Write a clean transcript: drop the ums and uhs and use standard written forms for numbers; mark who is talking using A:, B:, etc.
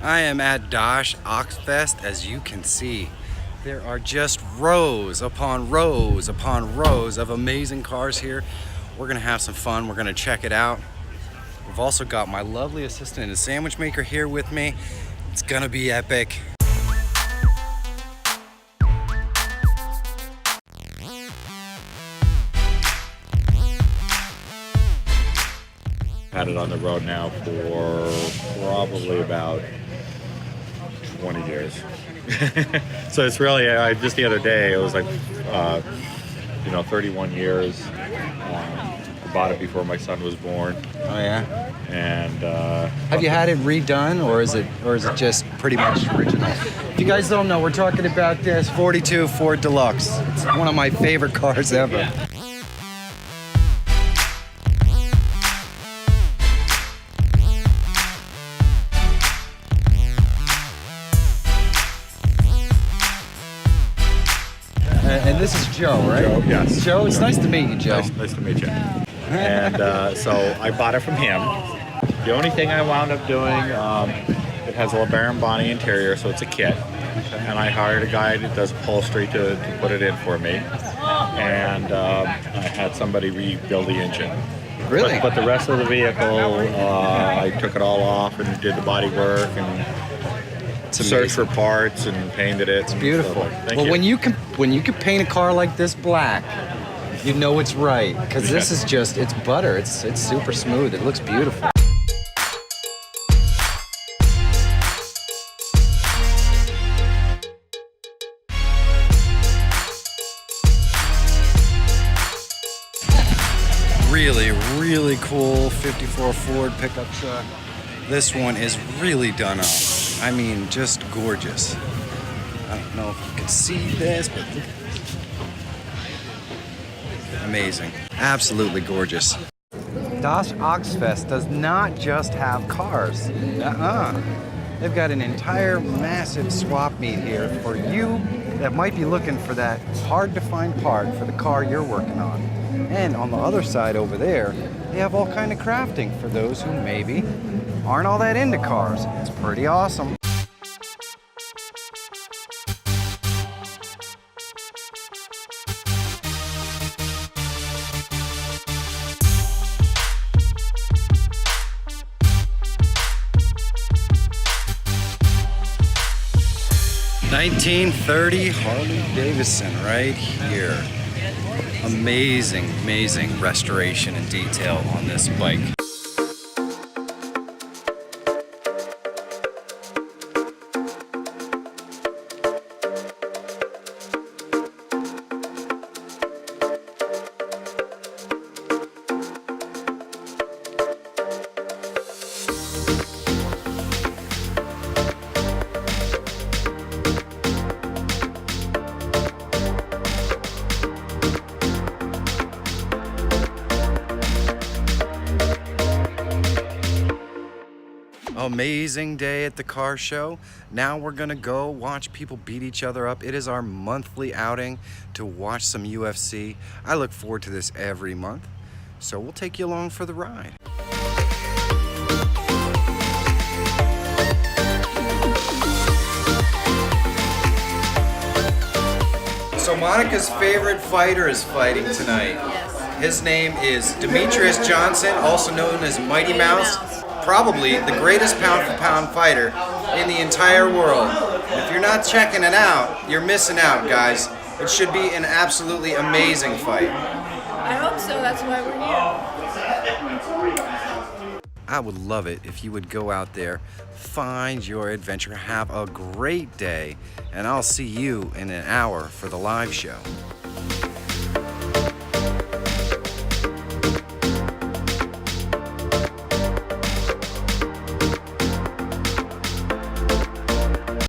A: I am at Awkscht Fescht, as you can see. There are just rows upon rows upon rows of amazing cars here. We're gonna have some fun, we're gonna check it out. We've also got my lovely assistant and sandwich maker here with me. It's gonna be epic.
B: Had it on the road now for probably about 20 years. So it's really, just the other day, it was like, 31 years. I bought it before my son was born.
A: Oh yeah?
B: And
A: have you had it redone, or is it just pretty much original? If you guys don't know, we're talking about this 42 Ford Deluxe. It's one of my favorite cars ever. Yeah. And this is Joe, right?
B: Joe, yes.
A: Joe, it's nice to meet you, Joe.
B: Nice to meet you. And so I bought it from him. The only thing I wound up doing, it has a LeBaron Bonney interior, so it's a kit. And I hired a guy that does upholstery to put it in for me. And I had somebody rebuild the engine.
A: Really?
B: But the rest of the vehicle, I took it all off and did the body work and searched for parts and painted it.
A: It's beautiful.
B: Well,
A: when you can paint a car like this black, you know it's right, because this is just, it's butter. It's super smooth. It looks beautiful. Really, really cool 54 Ford pickup truck. This one is really done up. I mean, just gorgeous. I don't know if you can see this, but amazing. Absolutely gorgeous. Awkscht Fescht does not just have cars. They've got an entire massive swap meet here for you that might be looking for that hard to find part for the car you're working on. And on the other side over there, they have all kind of crafting for those who maybe aren't all that into cars. It's pretty awesome. (1930) Harley Davidson right here. Amazing, amazing restoration and detail on this bike. Amazing day at the car show. Now we're gonna go watch people beat each other up. It is our monthly outing to watch some UFC. I look forward to this every month, so we'll take you along for the ride. So Monica's favorite fighter is fighting tonight.
C: Yes.
A: His name is Demetrius Johnson, also known as Mighty Mouse. Probably the greatest pound-for-pound fighter in the entire world. If you're not checking it out, you're missing out, guys. It should be an absolutely amazing fight.
C: I hope so, that's why we're here.
A: I would love it if you would go out there, find your adventure, have a great day, and I'll see you in an hour for the live show.